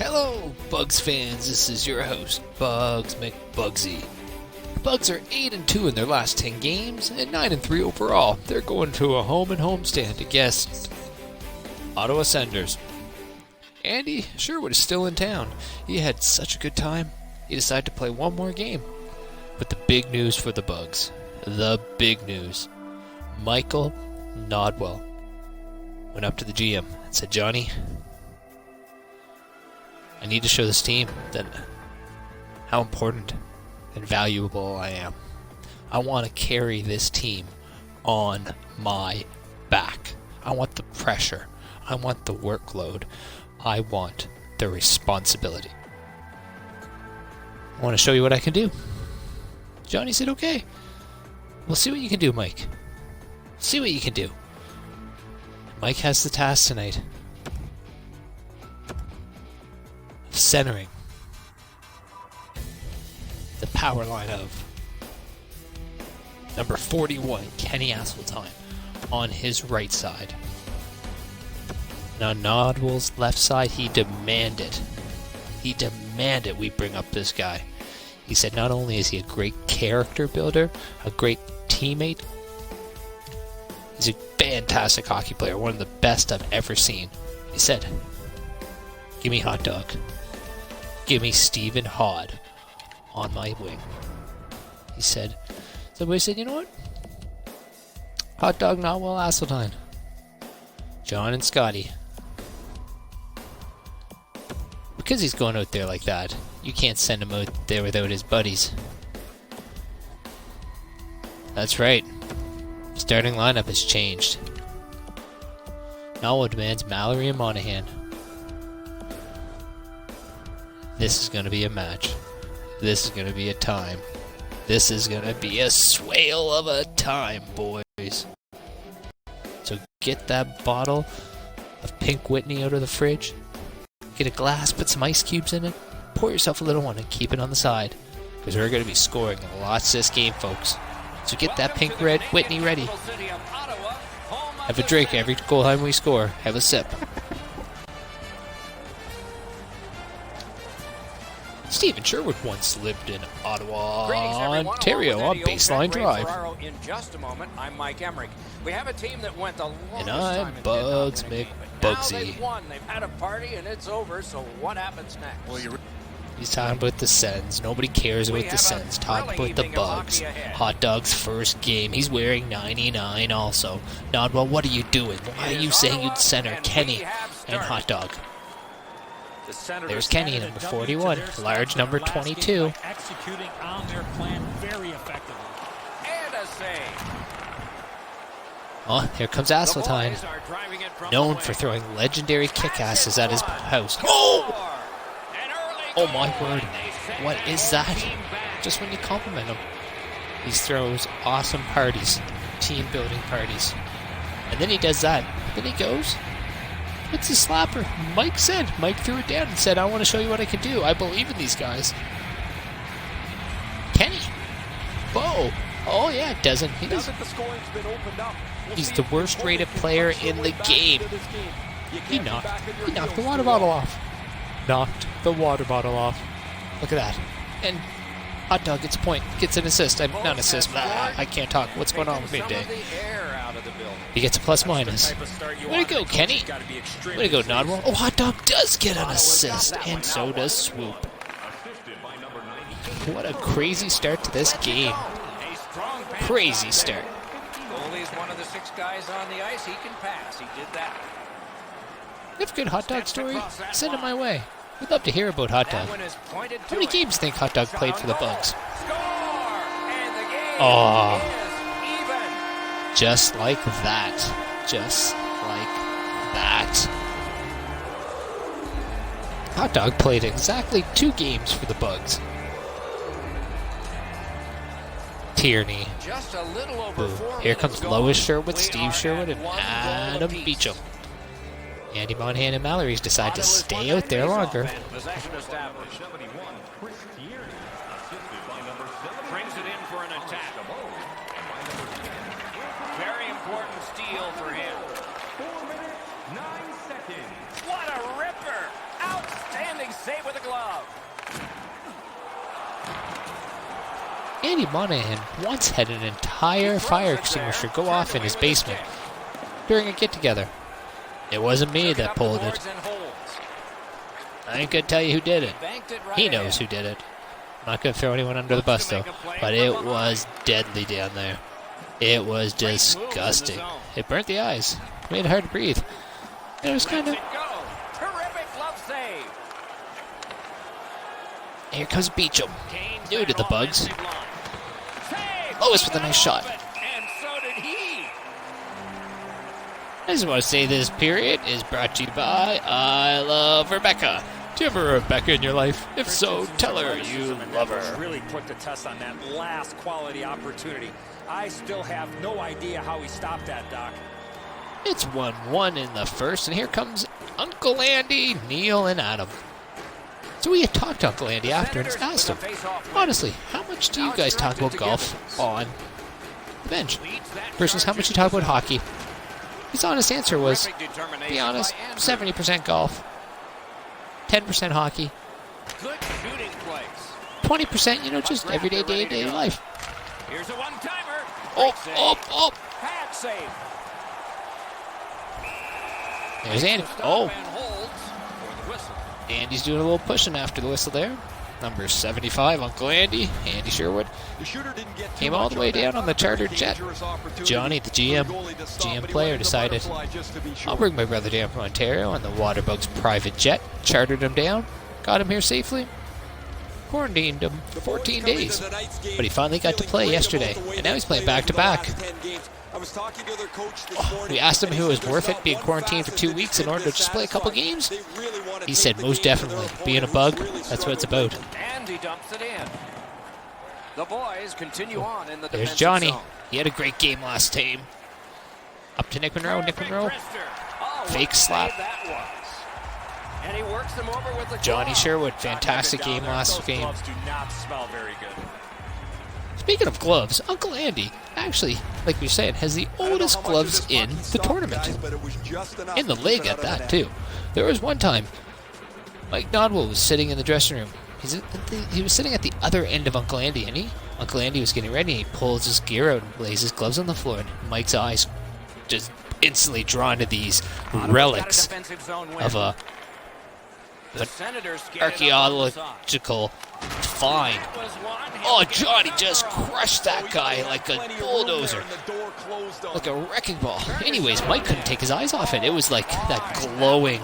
Hello, Bugs fans. This is your host, McBugsy. The Bugs are 8-2 in their last 10 games and 9-3 overall. They're going to a home and homestand against Ottawa Senators. Andy Sherwood is still in town. He had such a good time, he decided to play one more game. But the big news for the Bugs, Michael Nodwell went up to the GM and said, Johnny, I need to show this team that how important and valuable I am. I want to carry this team on my back. I want the pressure. I want the workload. I want the responsibility. I want to show you what I can do. Johnny said, okay. We'll see what you can do, Mike. See what you can do. Mike has the task tonight of centering the power line of number 41, Kenny Asseltine, on his right side. Now, Nodwell's left side, he demanded we bring up this guy. He said not only is he a great character builder, a great teammate, he's a fantastic hockey player, one of the best I've ever seen. He said, give me Hot Dog. Give me Stephen Hod on my wing. He said, somebody said, you know what? Hot Dog, Nodwell, Asseltine. John and Scotty. Because he's going out there like that, you can't send him out there without his buddies. That's right. Starting lineup has changed. Nodwell demands Mallory and Monahan. This is going to be a match. This is going to be a time. This is going to be a swale of a time, boys. So get that bottle of Pink Whitney out of the fridge. Get a glass, put some ice cubes in it. Pour yourself a little one and keep it on the side. Because we're going to be scoring lots this game, folks. So get that Pink Red Whitney ready. Have a drink every goal time we score. Have a sip. Stephen Sherwood once lived in Ottawa, Ontario, on Baseline Drive. In just a moment, I'm Mike Emmerich. We have a team that went the longest and I'm Bugs McBugsy. Now they've won. They've had a party and it's over. So what happens next? Well, he's talking about the Sens. Nobody cares about the Sens. Talk about the Bugs. Hot Dog's first game. He's wearing 99 also. Nodwell, what are you doing? Why are you saying you'd center Kenny and Hot Dog? There's Kenny, number 41, large number 22. Executing on their plan very effectively. And a save. Oh, here comes Asseltine, known for throwing legendary kick-asses at his house. Oh! Oh my word. What is that? Just when you compliment him. He throws awesome parties, team-building parties. And then he does that. Then he goes, it's a slapper. Mike threw it down and said, I want to show you what I can do. I believe in these guys. Kenny. Whoa. Oh, yeah, doesn't he? He's the worst rated player in the game. He knocked the water bottle off. Look at that. And Hot Dog gets a point, gets an assist. Not an assist. I can't talk. What's going on with me today? He gets a plus minus. Way to go, Kenny. Way to go, Nodwell. Oh, Hot Dog does get an assist, and so does Swoop. What a crazy start to this game. Crazy start. Goalie's one of the 6 guys on the ice. He can pass. He did that. You have a good Hot Dog story? Send it my way. We'd love to hear about Hot Dog. How many games do you think Hot Dog played for the Bugs? Oh. Just like that. Just like that. Hot Dog played exactly 2 games for the Bugs. Tierney. Here comes Lois Sherwood, Steve Sherwood, and Adam Beecham. Andy Monahan and Mallory's decide to stay out there longer. Possession established. Brings it in for an attack. Very important steal for him. 4 minutes, 9 seconds. What a ripper! Outstanding save with a glove. Andy Monahan once had an entire fire extinguisher go off in his basement during a get-together. It wasn't me that pulled it. I ain't gonna tell you who did it. He knows who did it. I'm not gonna throw anyone under the bus though, but it was deadly down there. It was disgusting. It burnt the eyes, made it hard to breathe. It was kind of... Terrific glove save. Here comes Beecham, new to the Bugs. Lois with a nice shot. And so did he. I just want to say this period is brought to you by I Love Rebecca. Do you have a Rebecca in your life? If so, tell her you love her. Really put the test on that last quality opportunity. I still have no idea how he stopped that, Doc. It's 1-1 in the first, and here comes Uncle Andy, Neil, and Adam. So we had talked to Uncle Andy after and asked him, honestly, how much do you guys talk about golf on the bench versus how much you talk about hockey? His honest answer was, be honest, 70% golf, 10% hockey, Good shooting place. 20%, just everyday, day-to-day life. Here's a one-timer. Oh. Pad save. There's Andy. And holds for the whistle. Andy's doing a little pushing after the whistle there. Number 75, Uncle Andy, Andy Sherwood, came all the way down on the chartered jet. Johnny, the GM player, decided, I'll bring my brother down from Ontario on the Waterbugs private jet, chartered him down, got him here safely, quarantined him for 14 days. But he finally got to play yesterday, and now he's playing back-to-back. We asked him if it was worth it being quarantined for 2 weeks in order to just play a couple games. He said most definitely. Being a bug, that's what it's about. And he dumps it in. The boys continue on in the There's defensive Johnny. zone. He had a great game last time. Up to Nick Monroe. Oh, Fake what a slap. save that was. And he works them over with the Johnny glove. Sherwood, fantastic game last game. Gloves do not smell very good. Speaking of gloves, Uncle Andy, actually, like we said, has the oldest gloves in the tournament. In the league at that, too. There was one time, Mike Nodwell was sitting in the dressing room. He was sitting at the other end of Uncle Andy, and Uncle Andy was getting ready, and he pulls his gear out and lays his gloves on the floor, and Mike's eyes just instantly drawn to these relics of an archaeological find. Oh, Johnny just crushed that guy like a bulldozer, like a wrecking ball. Anyways, Mike couldn't take his eyes off it. It was like that glowing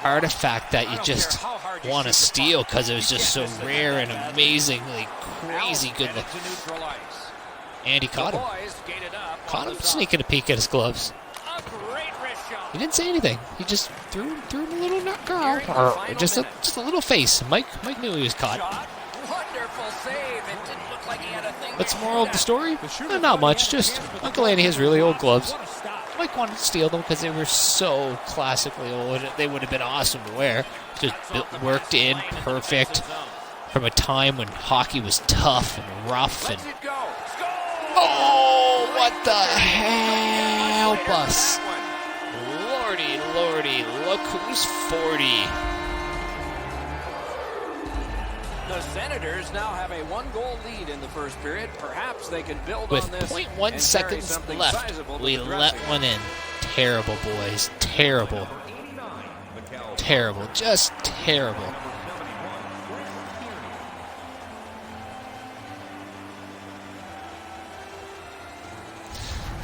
artifact that you just want to steal because it was just so rare and amazingly crazy good look. Andy caught him sneaking a peek at his gloves. He didn't say anything. He just threw him a little girl, or just a little face. Mike knew he was caught. Wonderful save. It didn't look like he had a thing. What's the moral of the story? Not much. Just Uncle Andy has really old gloves. Mike wanted to steal them because they were so classically old. They would have been awesome to wear. Just worked in perfect from a time when hockey was tough and rough. And oh, what the hell, help us! Lordy, look who's 40. The Senators now have a 1-goal lead in the first period. Perhaps they can build With on this. 0.1 seconds left, we let one in. Terrible, boys. Terrible. Just terrible.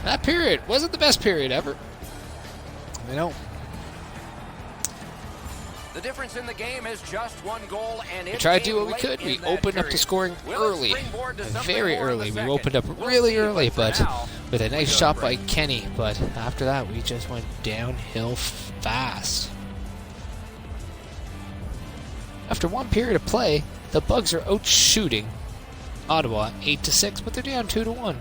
That period wasn't the best period ever. The difference in the game is just 1 goal, and We tried to do what we could. We opened up the scoring early, very early. We opened up really early, but with a nice shot by Kenny. But after that, we just went downhill fast. After 1 period of play, the Bugs are out shooting Ottawa 8-6, but they're down 2-1.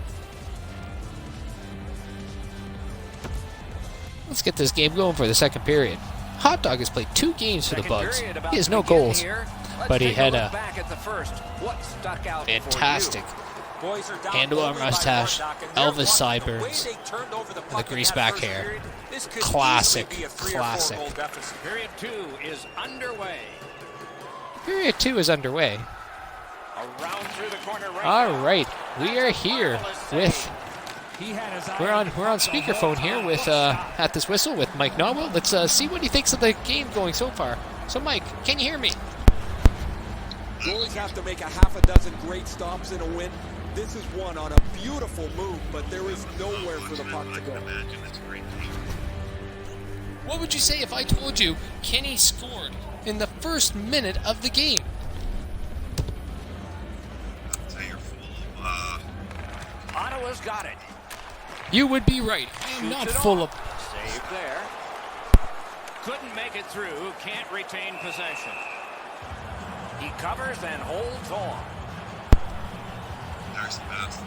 Let's get this game going for the second period. Hot Dog has played 2 games for the Bugs. He has no goals, but he had a fantastic handlebar mustache, Elvis sideburns, and the grease back hair. Classic. Period 2 is underway. Period 2 is underway. Around through the corner right All now. right, we are here with. He had his eye We're on the whole speakerphone here time. with at this whistle with Mike Nodwell. Let's see what he thinks of the game going so far. So, Mike, can you hear me? Goalies have to make a half a dozen great stops in a win. This is one on a beautiful move, but there is nowhere for the puck to go. What would you say if I told you Kenny scored in the first minute of the game? Ottawa's got it. You would be right. I am not full of. Save there. Couldn't make it through. Can't retain possession. He covers and holds on. There's the best.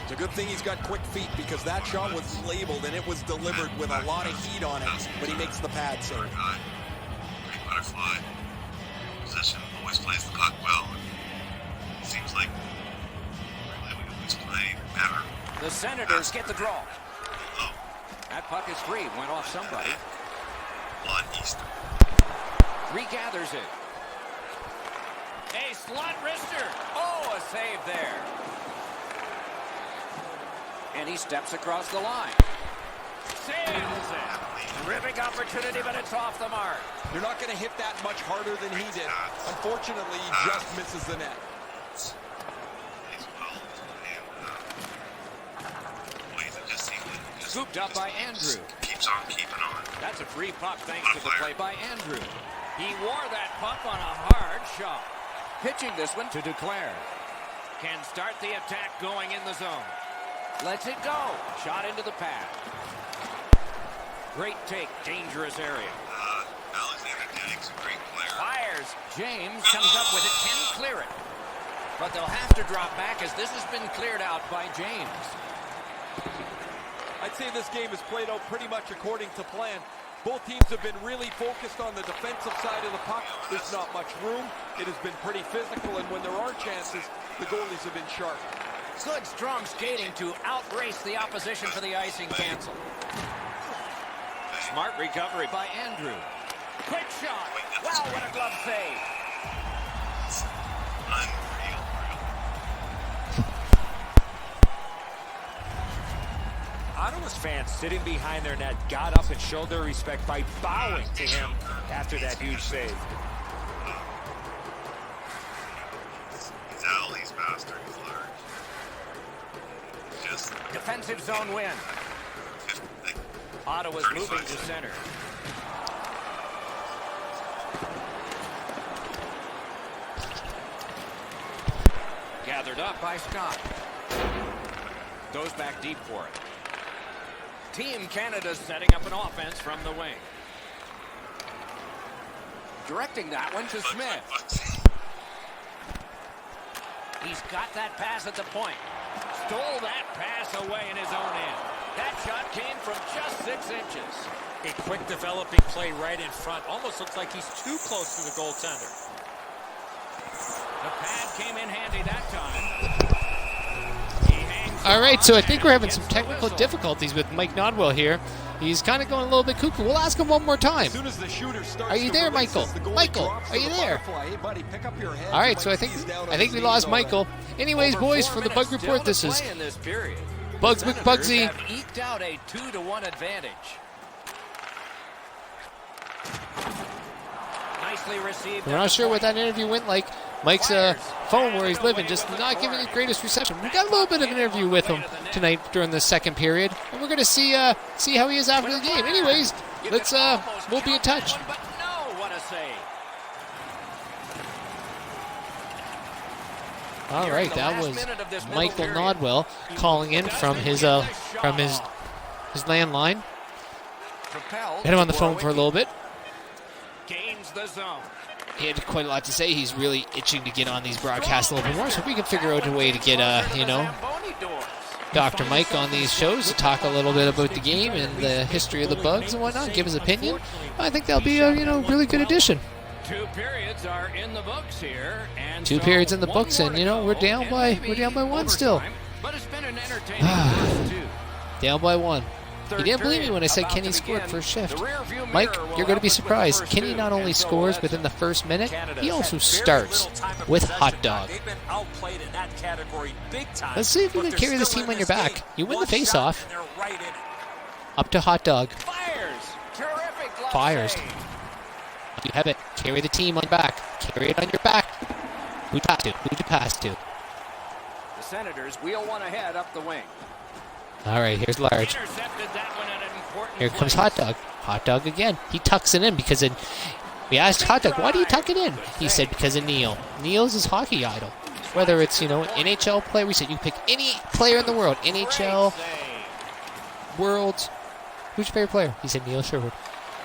It's a good thing he's got quick feet because that shot was labeled and it was delivered with a lot of heat on it, but he makes the pad save. Great butterfly. Possession always plays the puck well. It seems like really we always play better. The Senators get the draw. Oh, That puck is free. Went off somebody. Blood Easter. Regathers it. A slot wrister. Oh, a save there. And he steps across the line. Saves it. Terrific opportunity, but it's off the mark. You're not going to hit that much harder than he did. Unfortunately, he just misses the net. Plays well. And ways it just seems like it just Scooped up by Andrew. keeps on keeping on. That's a free puck thanks to the play by Andrew. He wore that puck on a hard shot. Pitching this one to Duclair. Can start the attack going in the zone. Lets it go. Shot into the pad. Great take. Dangerous area. Alexander Denning's a great player. Fires. James comes up with it. Can he clear it? But they'll have to drop back as this has been cleared out by James. I'd say this game is played out pretty much according to plan. Both teams have been really focused on the defensive side of the puck. There's not much room. It has been pretty physical, and when there are chances, the goalies have been sharp. Good, strong skating to outrace the opposition for the icing cancel. Smart recovery by Andrew. Quick shot. Wow, what a glove save. Unreal. Ottawa's fans sitting behind their net got up and showed their respect by bowing to him after that huge save. He's Al, he's master, he's large. Just Defensive zone win. Ottawa's moving to center. Gathered up by Scott. Goes back deep for it. Team Canada's setting up an offense from the wing. Directing that one to Smith. He's got that pass at the point. Stole that pass away in his own end. That shot came from just 6 inches. A quick developing play right in front. Almost looks like he's too close to the goaltender. The pad came in handy that time. He hangs All right, on so I think and we're having gets some the technical whistle. difficulties with Mike Nodwell here. He's kind of going a little bit cuckoo. We'll ask him one more time. As soon as the shooter starts Are you to there, release Michael? this, the goalie Michael, drops are to you the there? butterfly. Hey, buddy, pick up your head. All You right, so might I seize down on think his we knees lost already. Michael. Anyways, Over boys, 4 for the minutes Bug still Report, to this is play in this period. Bugs The Senators McBugsy. have eked out a 2-1 advantage. Nicely received. We're not sure what that interview went like. Mike's phone where he's living just not giving the greatest reception. We got a little bit of an interview with him tonight during the second period, and we're going to see how he is after the game. Anyways, let's we'll be in touch. But no, what a save. All right, that was Michael Nodwell calling in from his landline. Had him on the phone for a little bit. Gains the zone. He had quite a lot to say. He's really itching to get on these broadcasts a little bit more, so if we can figure out a way to get Dr. Mike on these shows to talk a little bit about the game and the history of the Bugs and whatnot, give his opinion. I think that'll be a really good addition. 2 periods are in the books here, and 2 periods in the books, and we're down by 1 still. But it's been an entertaining first 2. Down by 1. You didn't believe me when I said Kenny scored first shift. Mike, you're going to be surprised. Kenny not only scores within the first minute, he also starts with hot dog. Let's see if you can carry this team on your back. You win the face-off. Up to hot dog. Fires. You have it. Carry the team on your back. Carry it on your back. Who'd you pass to? The Senators wheel one ahead up the wing. All right, here's Large. Here comes Hot Dog. Hot Dog again. He tucks it in because we asked Hot Dog, why do you tuck it in? He said because of Neil. Neil's his hockey idol. Whether it's, an NHL player, we said you pick any player in the world. NHL, Worlds. Who's your favorite player? He said Neil Sherwood.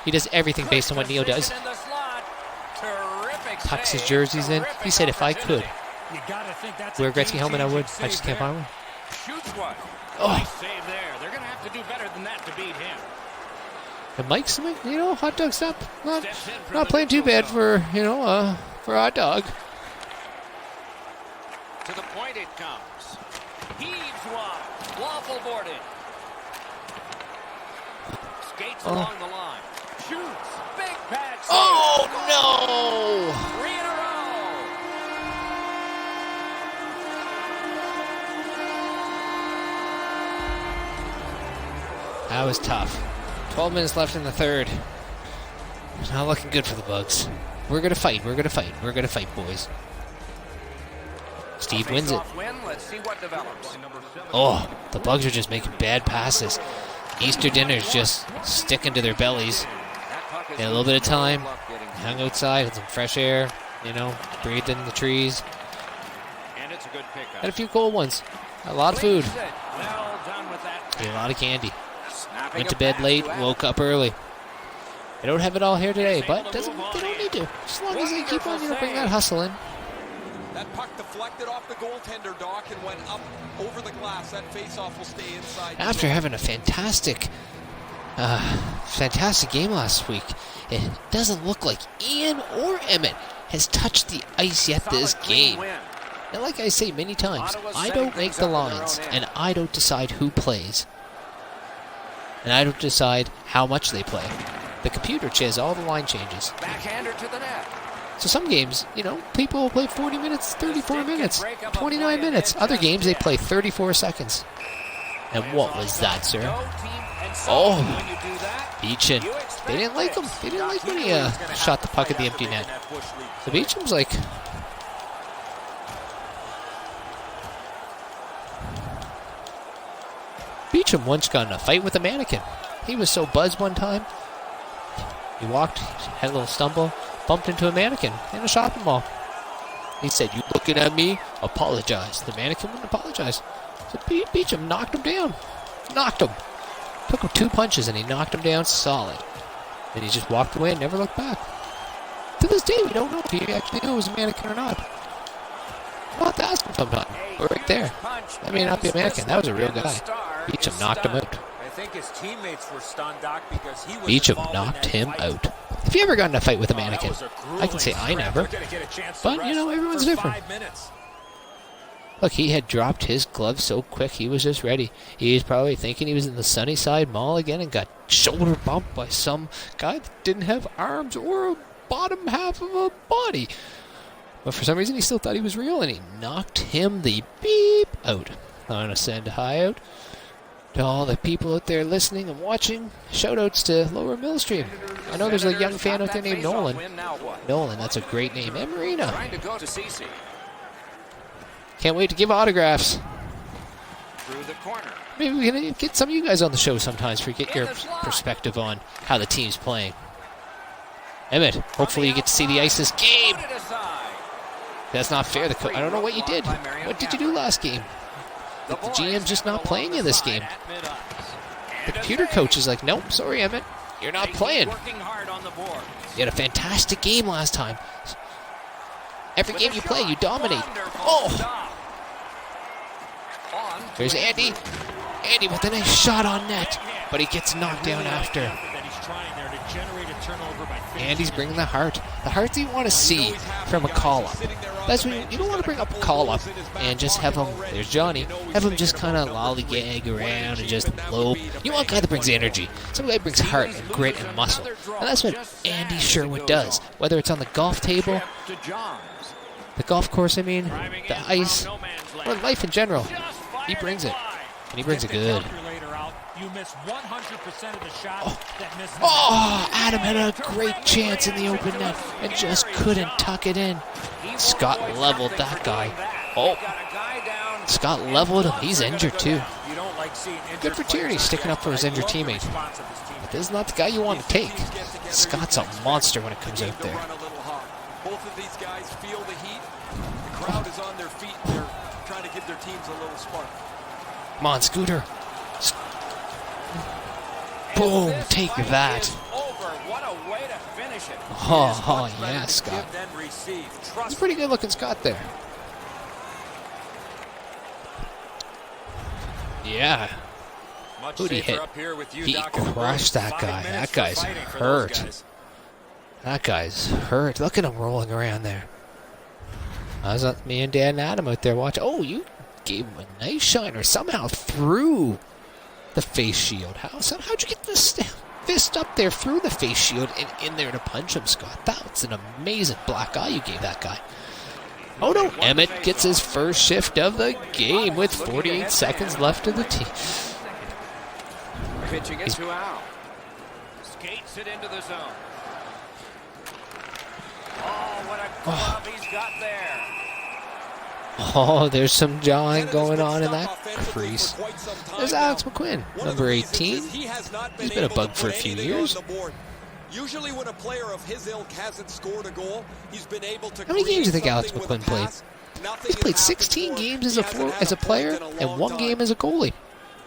He does everything based on what Neil does. Tucks his jerseys in. He said if I could wear a Gretzky helmet, I would. I just can't find one. Oh. Nice save there. They're going to have to do better than that to beat him. And Mike's, Hot Dog's not playing too bad for Hot Dog. To the point it comes. Heaves one. Waffle boarded. Skates along the line. Shoots. Big pad save. Oh, no! 3 in a row. That was tough. 12 minutes left in the third. It's not looking good for the Bugs. We're going to fight. We're going to fight. We're going to fight, boys. Steve wins it. Let's see what develops. Oh, the Bugs are just making bad passes. Easter dinner's just sticking to their bellies. Get a little bit of time. Hung outside, had some fresh air, breathed in the trees. And it's a good pickup. Had a few cold ones. A lot of food. Well done with that. Ate a lot of candy. Went to bed late, woke up early. They don't have it all here today, but they don't need to. As long as they keep on, bring that hustle in. That puck deflected off the goaltender, Doc, and went up over the glass. That faceoff will stay inside. After having a fantastic game last week, it doesn't look like Ian or Emmett has touched the ice yet this game. And like I say many times, I don't make the lines, and I don't decide who plays. And I don't decide how much they play. The computer does all the line changes. Backhander to the net. So some games, people will play 40 minutes, 34 minutes, 29 minutes. Other games, they play 34 seconds. And what was that, sir? Oh, Beecham. They didn't like him. They didn't like when he shot the puck at the empty net. So Beecham's like... Beecham once got in a fight with a mannequin. He was so buzzed one time. He walked, had a little stumble, bumped into a mannequin in a shopping mall. He said, "You looking at me? Apologize." The mannequin wouldn't apologize. So Beecham knocked him down. Knocked him. Took him 2 punches and he knocked him down solid. Then he just walked away and never looked back. To this day, we don't know if he actually knew it was a mannequin or not. We'll have to ask him sometime. But right there, that may not be a mannequin. That was a real guy. Beecham knocked him out. I think his teammates were stunned, Doc, because he was Beecham knocked him out. Have you ever gotten in a fight with a mannequin? I can say I never. But, everyone's different. Look, he had dropped his glove so quick, he was just ready. He was probably thinking he was in the Sunnyside Mall again and got shoulder bumped by some guy that didn't have arms or a bottom half of a body. But for some reason, he still thought he was real, and he knocked him the beep out. I want to send a hi out to all the people out there listening and watching. Shout-outs to Lower Millstream. I know there's a young fan out there named Nolan. Nolan, that's a great name. And Marina. Can't wait to give autographs. Through the corner. Maybe we can get some of you guys on the show sometimes for get your perspective on how the team's playing. Emmett, hopefully you get to see the ice this game. That's not fair. I don't know what you did. What did you do last game? The GM's just not playing you this game. The computer coach is like, nope, sorry, Emmett. You're not playing. You had a fantastic game last time. Every game you play, you dominate. Oh! There's Andy. Andy with a nice shot on net. But he gets knocked down after. And he's bringing the heart. The heart that you want to see from a call-up. That's when you don't want to bring up a call-up and just have him, there's Johnny, have him just kind of lollygag around and just lope. You want a guy that brings energy. Some guy brings heart and grit and muscle. And that's what Andy Sherwood does. Whether it's on the golf table, the golf course, I mean, the ice, or life in general. He brings it. And he brings it good. You miss 100% of the shots that miss. Oh, Adam had a great chance in the open net and just couldn't tuck it in. Scott leveled that guy. Oh, Scott leveled him. He's injured too. Good for Tierney sticking up for his injured teammate. But this is not the guy you want to take. Scott's a monster when it comes out there. Both of these guys feel the heat. The crowd is on their feet. They're trying to give their teams a little spark. Come on, Scooter. Boom, take that. Oh, yeah, Scott. He's a pretty good looking Scott there. Yeah. Who'd he hit? He crushed that guy. That guy's hurt. That guy's hurt. Look at him rolling around there. I was me and Dan and Adam out there watching. Oh, you gave him a nice shiner somehow through the face shield. How'd you get this fist up there through the face shield and in there to punch him, Scott? That's an amazing black eye you gave that guy. Oh no, Emmett gets his first shift of the game with 48 seconds left of the team. Pitching it to Al. Skates it into the zone. Oh, what a glove he's got there. Oh, there's some jawing going on in that crease. There's Alex McQuinn, number 18. He's been a bug for a few years. Usually when a player of his ilk hasn't scored a goal, he's been able to. How many games do you think Alex McQuinn played? He's played 16 games as a player and 1 game as a goalie.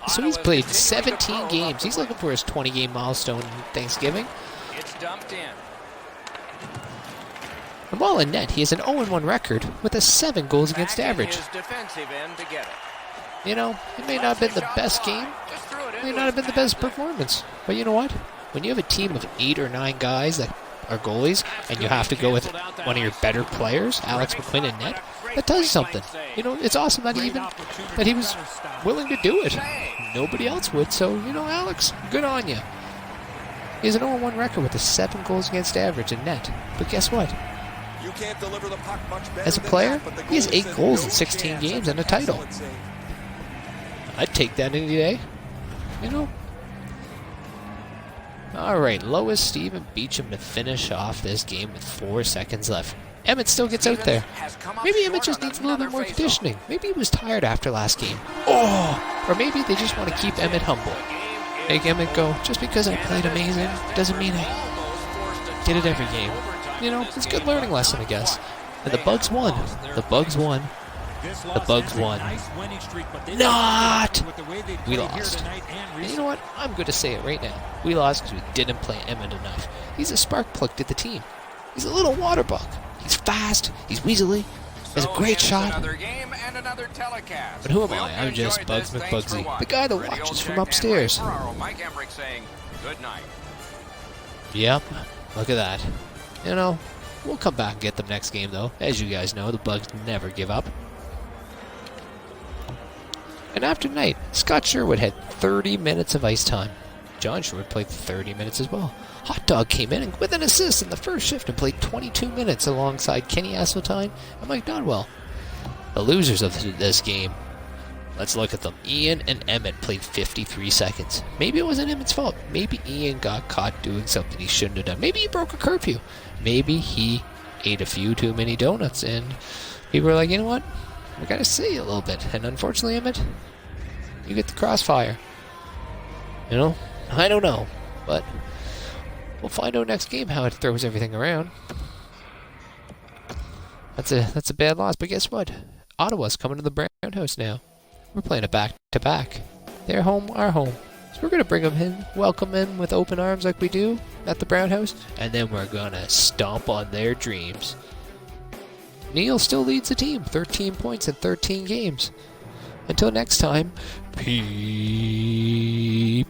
So he's played 17 games. He's looking for his 20-game milestone in Thanksgiving. It's dumped in. And while in net, he has an 0-1 record with a 7 goals against average. You know, it may not have been the best game. It may not have been the best performance. But you know what? When you have a team of 8 or 9 guys that are goalies, and you have to go with one of your better players, Alex McQuinn in net, that does something. You know, it's awesome that he was willing to do it. Nobody else would. So, you know, Alex, good on you. He has an 0-1 record with a 7 goals against average in net. But guess what? You can't deliver the puck much better as a player, he has 8 goals in 16 games and a title. I'd take that any day. You know? Alright, Lois, Steven Beecham to finish off this game with 4 seconds left. Emmett still gets out there. Maybe Emmett just needs a little bit more conditioning. Maybe he was tired after last game. Oh! Or maybe they just want to keep Emmett humble. Make Emmett go, just because I played amazing doesn't mean I did it every game. You know, it's a good learning lesson, I guess. And the Bugs won. The Bugs won. The Bugs won. Not! We lost. And you know what? I'm going to say it right now. We lost because we didn't play Emmett enough. He's a spark plug to the team. He's a little water bug. He's fast. He's weaselly. Has a great shot. But who am I? I'm just Bugs McBugsy, the guy that watches from upstairs. Yep. Look at that. You know, we'll come back and get them next game, though. As you guys know, the Bugs never give up. And after night, Scott Sherwood had 30 minutes of ice time. John Sherwood played 30 minutes as well. Hot Dog came in and with an assist in the first shift and played 22 minutes alongside Kenny Asseltine and Mike Nodwell. The losers of this game, let's look at them. Ian and Emmett played 53 seconds. Maybe it wasn't Emmett's fault. Maybe Ian got caught doing something he shouldn't have done. Maybe he broke a curfew. Maybe he ate a few too many donuts and people were like, you know what? We gotta see a little bit. And unfortunately, Emmett, you get the crossfire. You know? I don't know. But we'll find out next game how it throws everything around. That's a bad loss, but guess what? Ottawa's coming to the Brown House now. We're playing a back-to-back. Their home, our home. So we're going to bring them in, welcome them with open arms like we do at the Brown House, and then we're going to stomp on their dreams. Neil still leads the team, 13 points in 13 games. Until next time, peace.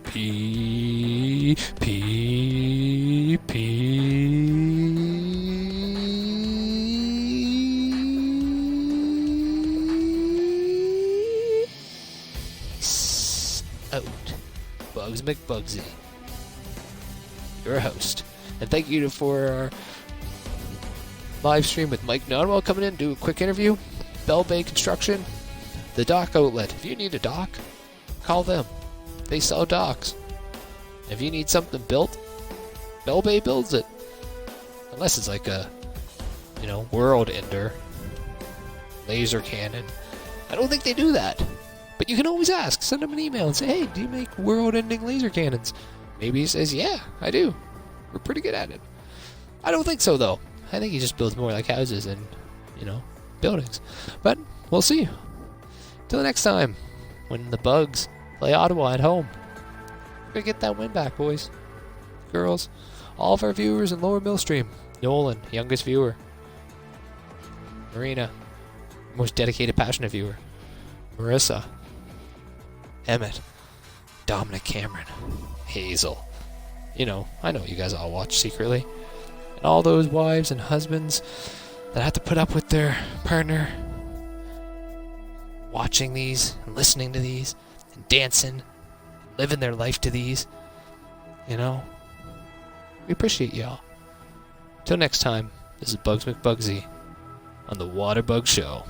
Out. Bugs McBugsy, your host. And thank you for our live stream with Mike Nodwell coming in, do a quick interview. Bell Bay Construction, the dock outlet. If you need a dock, call them. They sell docks. If you need something built, Bell Bay builds it. Unless it's like a, world ender laser cannon. I don't think they do that. But you can always ask. Send them an email and say, hey, do you make world-ending laser cannons? Maybe he says, yeah, I do. We're pretty good at it. I don't think so, though. I think he just builds more like houses and, buildings. But we'll see. Till next time, when the Bugs play Ottawa at home. We're going to get that win back, boys. Girls. All of our viewers in Lower Millstream. Nolan, youngest viewer. Marina, most dedicated, passionate viewer. Marissa. Emmett, Dominic Cameron, Hazel. I know you guys all watch secretly. And all those wives and husbands that have to put up with their partner watching these and listening to these and dancing, living their life to these. We appreciate y'all. Till next time, this is Bugs McBugsy on the Waterbug Show.